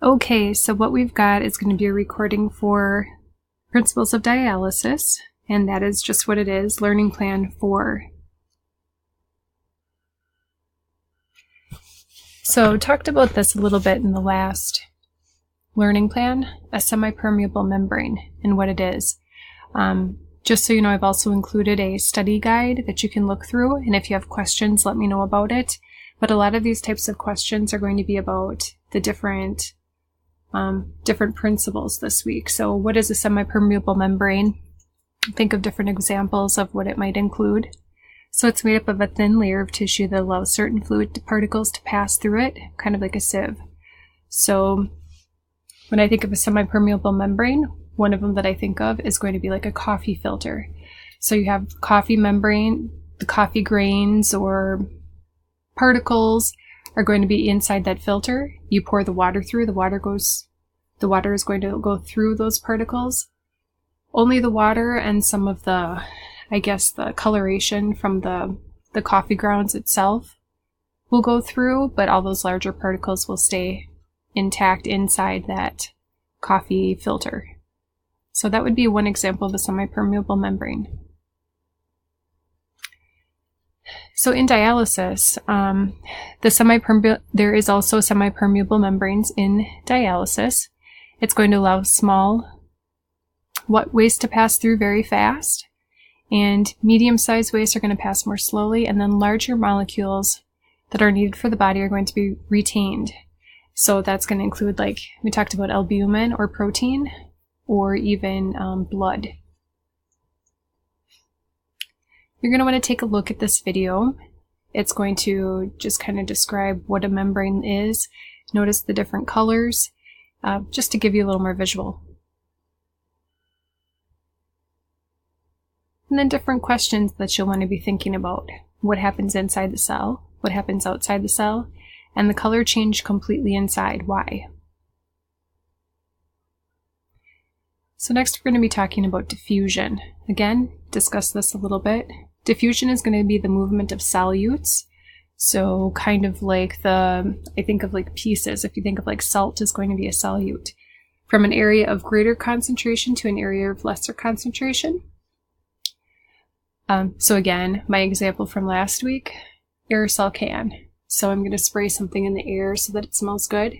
Okay, so what we've got is going to be a recording for Principles of Dialysis, and that is just what it is, Learning Plan 4. So talked about this a little bit in the last learning plan, a semi-permeable membrane and what it is. Just so you know, I've also included a study guide that you can look through, and if you have questions, let me know about it. But a lot of these types of questions are going to be about the different principles this week. So what is a semi-permeable membrane? Think of different examples of what it might include. So it's made up of a thin layer of tissue that allows certain fluid particles to pass through it, kind of like a sieve. So when I think of a semi-permeable membrane, one of them that I think of is going to be like a coffee filter. So you have coffee membrane, the coffee grains or particles are going to be inside that filter. You pour the water through, the water is going to go through those particles. Only the water and some of the, the coloration from the coffee grounds itself will go through, but all those larger particles will stay intact inside that coffee filter. So that would be one example of a semi-permeable membrane. So in dialysis, there is also semi-permeable membranes in dialysis. It's going to allow small waste to pass through very fast, and medium-sized waste are going to pass more slowly, and then larger molecules that are needed for the body are going to be retained. So that's going to include, like we talked about, albumin or protein, or even blood. You're going to want to take a look at this video. It's going to just kind of describe what a membrane is. Notice the different colors, just to give you a little more visual. And then different questions that you'll want to be thinking about. What happens inside the cell? What happens outside the cell? And the color change completely inside. Why? So next we're going to be talking about diffusion. Again, discuss this a little bit. Diffusion is going to be the movement of solutes. So kind of like I think of like pieces. If you think of like salt is going to be a solute. From an area of greater concentration to an area of lesser concentration. So again, my example from last week, aerosol can. So I'm going to spray something in the air so that it smells good.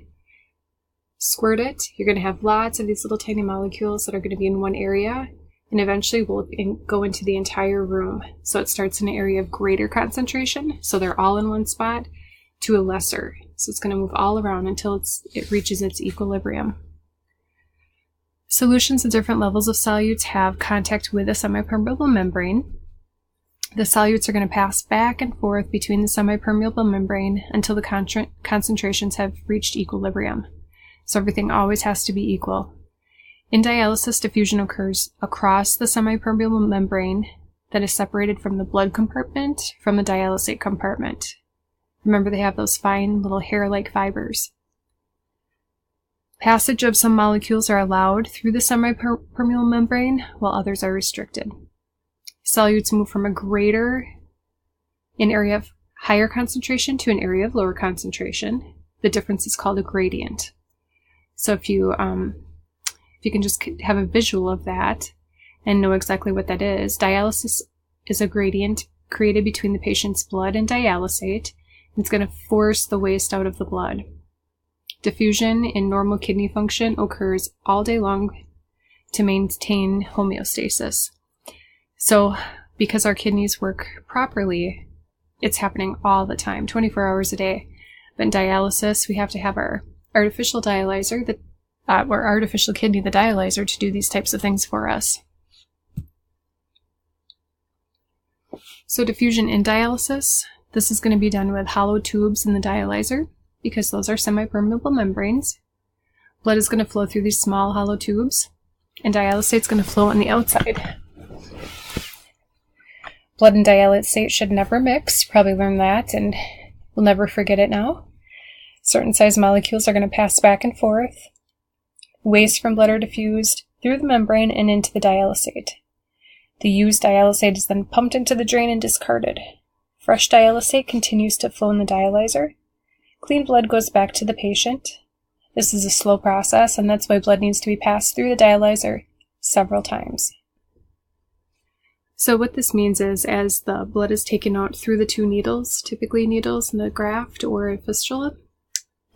Squirt it. You're going to have lots of these little tiny molecules that are going to be in one area, and eventually will go into the entire room. So it starts in an area of greater concentration, so they're all in one spot, to a lesser. So it's going to move all around until it reaches its equilibrium. Solutions at different levels of solutes have contact with a semi-permeable membrane. The solutes are going to pass back and forth between the semi-permeable membrane until the concentrations have reached equilibrium. So everything always has to be equal. In dialysis, diffusion occurs across the semi-permeable membrane that is separated from the blood compartment from the dialysate compartment. Remember, they have those fine little hair-like fibers. Passage of some molecules are allowed through the semi-permeable membrane, while others are restricted. Solutes move from an area of higher concentration to an area of lower concentration. The difference is called a gradient. So if you can just have a visual of that and know exactly what that is, dialysis is a gradient created between the patient's blood and dialysate. It's going to force the waste out of the blood. Diffusion in normal kidney function occurs all day long to maintain homeostasis. So because our kidneys work properly, it's happening all the time, 24 hours a day. But in dialysis, we have to have our artificial dialyzer, or artificial kidney, the dialyzer, to do these types of things for us. So diffusion in dialysis, this is going to be done with hollow tubes in the dialyzer, because those are semi-permeable membranes. Blood is going to flow through these small hollow tubes, and dialysate is going to flow on the outside. Blood and dialysate should never mix. Probably learned that, and we'll never forget it now. Certain size molecules are going to pass back and forth. Waste from blood are diffused through the membrane and into the dialysate. The used dialysate is then pumped into the drain and discarded. Fresh dialysate continues to flow in the dialyzer. Clean blood goes back to the patient. This is a slow process, and that's why blood needs to be passed through the dialyzer several times. So what this means is, as the blood is taken out through the two needles, typically needles in a graft or a fistula,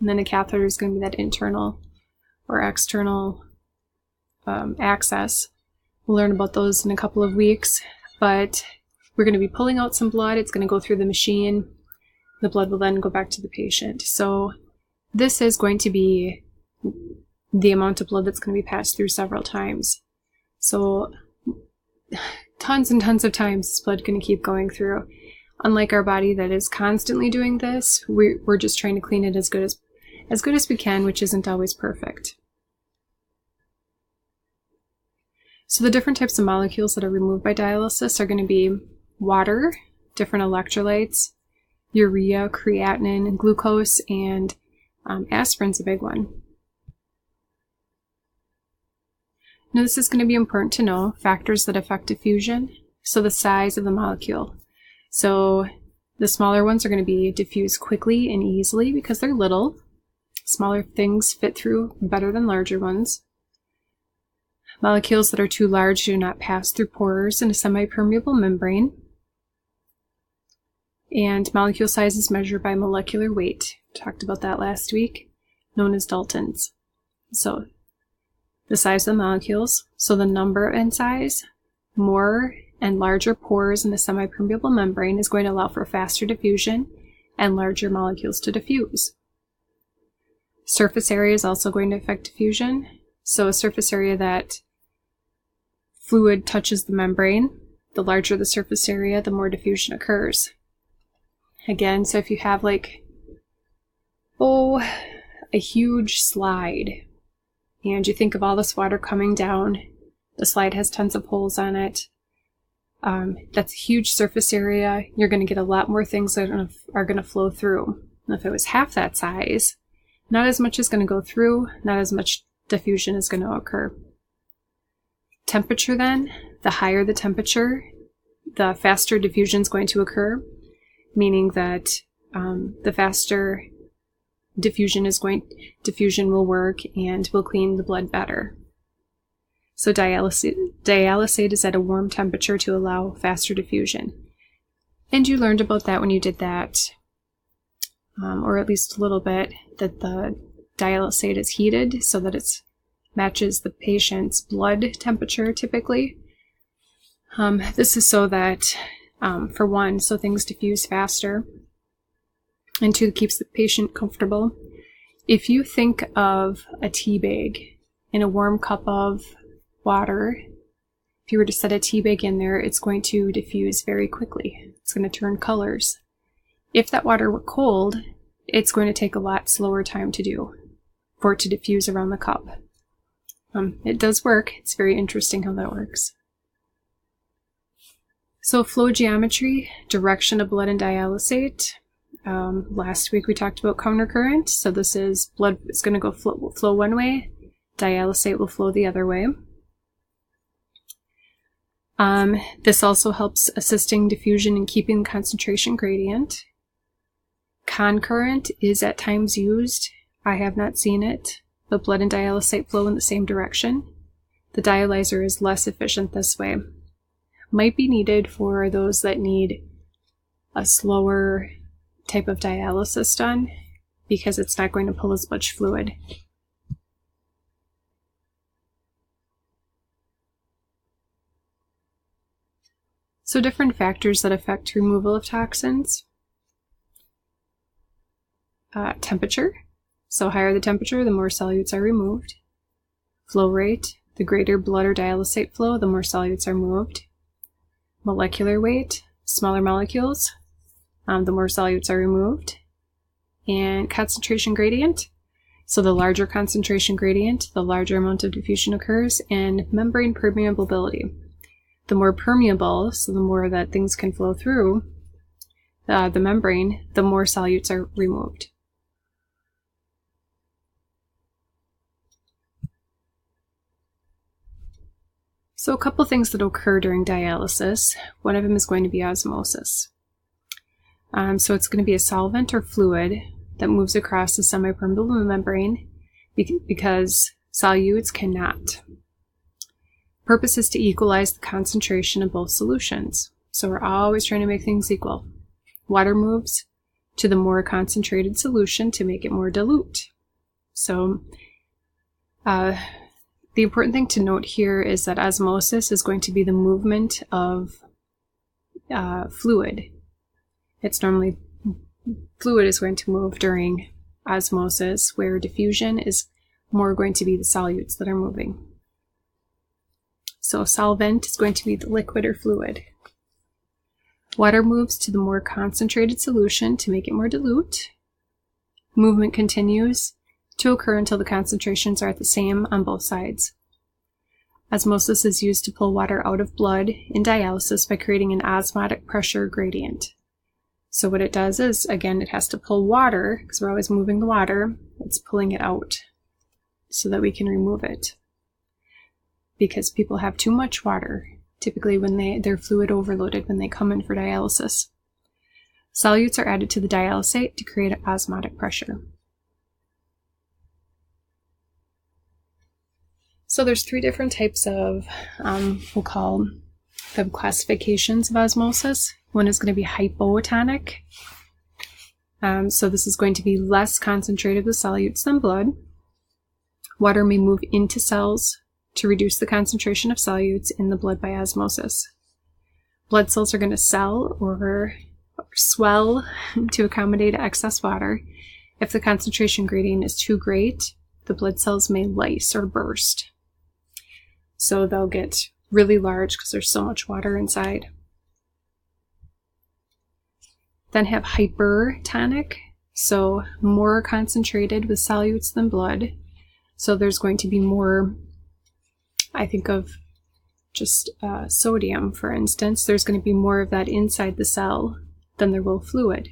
and then a catheter is going to be that internal or external access. We'll learn about those in a couple of weeks, but we're going to be pulling out some blood. It's going to go through the machine. The blood will then go back to the patient. So this is going to be the amount of blood that's going to be passed through several times. So tons and tons of times this blood going to keep going through. Unlike our body that is constantly doing this, we're just trying to clean it as good as we can, which isn't always perfect. So the different types of molecules that are removed by dialysis are going to be water, different electrolytes, urea, creatinine, glucose, and aspirin's a big one. Now this is going to be important to know factors that affect diffusion. So the size of the molecule. So the smaller ones are going to be diffused quickly and easily because they're little. Smaller things fit through better than larger ones. Molecules that are too large do not pass through pores in a semi-permeable membrane. And molecule size is measured by molecular weight. Talked about that last week, known as Daltons. So the size of the molecules, so the number and size, more and larger pores in the semi-permeable membrane is going to allow for faster diffusion and larger molecules to diffuse. Surface area is also going to affect diffusion. So a surface area that fluid touches the membrane, the larger the surface area, the more diffusion occurs. Again, so if you have a huge slide, and you think of all this water coming down, the slide has tons of holes on it, that's a huge surface area, you're going to get a lot more things that are going to flow through. And if it was half that size, not as much is going to go through, not as much diffusion is going to occur. Temperature then, the higher the temperature, the faster diffusion is going to occur, meaning that the faster diffusion will work and will clean the blood better. So dialysate is at a warm temperature to allow faster diffusion. And you learned about that when you did that, or at least a little bit, that the dialysate is heated so that it matches the patient's blood temperature typically. This is so that, for one, so things diffuse faster, and two, it keeps the patient comfortable. If you think of a tea bag in a warm cup of water, if you were to set a tea bag in there, it's going to diffuse very quickly. It's going to turn colors. If that water were cold, it's going to take a lot slower time for it to diffuse around the cup. It does work. It's very interesting how that works. So flow geometry, direction of blood and dialysate. Last week we talked about countercurrent. So this is blood is going to go flow one way, dialysate will flow the other way. This also helps assisting diffusion and keeping the concentration gradient. Concurrent is at times used. I have not seen it, but blood and dialysate flow in the same direction. The dialyzer is less efficient this way. Might be needed for those that need a slower type of dialysis done because it's not going to pull as much fluid. So different factors that affect removal of toxins. Temperature. So higher the temperature, the more solutes are removed. Flow rate. The greater blood or dialysate flow, the more solutes are moved. Molecular weight. Smaller molecules, the more solutes are removed. And concentration gradient. So the larger concentration gradient, the larger amount of diffusion occurs. And membrane permeability. The more permeable, so the more that things can flow through the membrane, the more solutes are removed. So a couple things that occur during dialysis. One of them is going to be osmosis. So it's going to be a solvent or fluid that moves across the semipermeable membrane because solutes cannot. Purpose is to equalize the concentration of both solutions. So we're always trying to make things equal. Water moves to the more concentrated solution to make it more dilute. So the important thing to note here is that osmosis is going to be the movement of fluid. It's normally fluid is going to move during osmosis, where diffusion is more going to be the solutes that are moving. So solvent is going to be the liquid or fluid. Water moves to the more concentrated solution to make it more dilute. Movement continues to occur until the concentrations are at the same on both sides. Osmosis is used to pull water out of blood in dialysis by creating an osmotic pressure gradient. So what it does is, again, it has to pull water, because we're always moving the water, it's pulling it out so that we can remove it. Because people have too much water, typically when they're fluid overloaded when they come in for dialysis. Solutes are added to the dialysate to create osmotic pressure. So there's 3 different types of, we'll call them classifications of osmosis. One is going to be hypotonic. So this is going to be less concentrated with solutes than blood. Water may move into cells to reduce the concentration of solutes in the blood by osmosis. Blood cells are going to swell to accommodate excess water. If the concentration gradient is too great, the blood cells may lyse or burst. So they'll get really large because there's so much water inside. Then have hypertonic, so more concentrated with solutes than blood. So there's going to be more, I think of just sodium, for instance. There's going to be more of that inside the cell than there will fluid.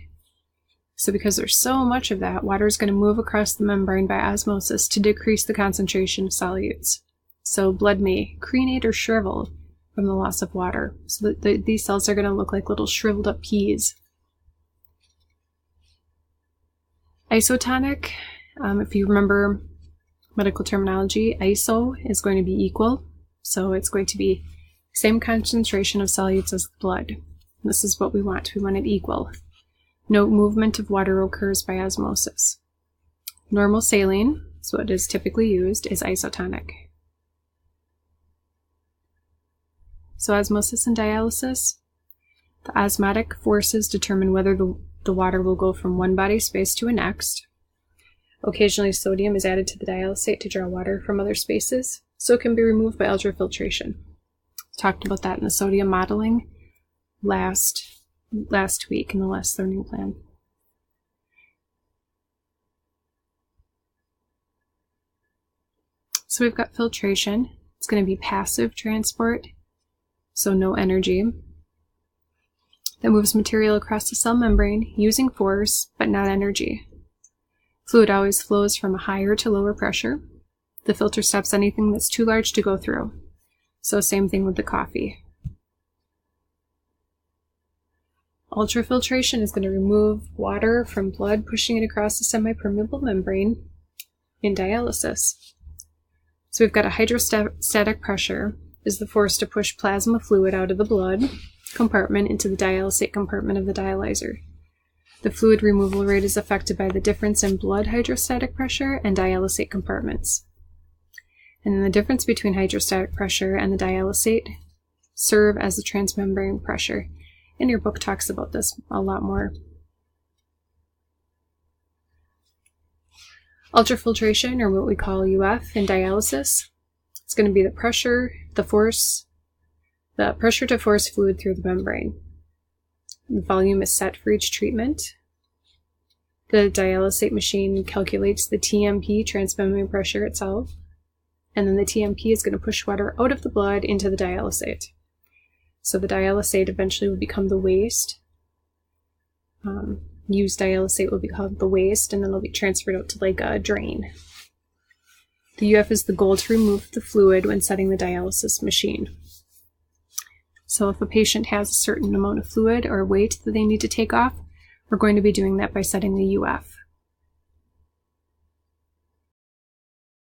So because there's so much of that, water is going to move across the membrane by osmosis to decrease the concentration of solutes. So blood may crenate or shrivel from the loss of water. So that these cells are going to look like little shriveled up peas. Isotonic, if you remember medical terminology, iso is going to be equal. So it's going to be same concentration of solutes as the blood. This is what we want. We want it equal. No movement of water occurs by osmosis. Normal saline, so what is typically used, is isotonic. So osmosis and dialysis, the osmotic forces determine whether the water will go from one body space to a next. Occasionally sodium is added to the dialysate to draw water from other spaces, so it can be removed by ultrafiltration. Talked about that in the sodium modeling last week in the last learning plan. So we've got filtration. It's going to be passive transport, so no energy, that moves material across the cell membrane using force, but not energy. Fluid always flows from a higher to lower pressure. The filter stops anything that's too large to go through. So same thing with the coffee. Ultrafiltration is going to remove water from blood, pushing it across the semipermeable membrane in dialysis. So we've got a hydrostatic pressure is the force to push plasma fluid out of the blood compartment into the dialysate compartment of the dialyzer. The fluid removal rate is affected by the difference in blood hydrostatic pressure and dialysate compartments. And then the difference between hydrostatic pressure and the dialysate serve as the transmembrane pressure. And your book talks about this a lot more. Ultrafiltration, or what we call UF in dialysis, it's going to be the pressure to force fluid through the membrane. The volume is set for each treatment. The dialysate machine calculates the TMP, transmembrane pressure itself, and then the TMP is going to push water out of the blood into the dialysate. So the dialysate eventually will become the waste. Used dialysate will be called the waste, and then it'll be transferred out to like a drain. The UF is the goal to remove the fluid when setting the dialysis machine. So if a patient has a certain amount of fluid or weight that they need to take off, we're going to be doing that by setting the UF.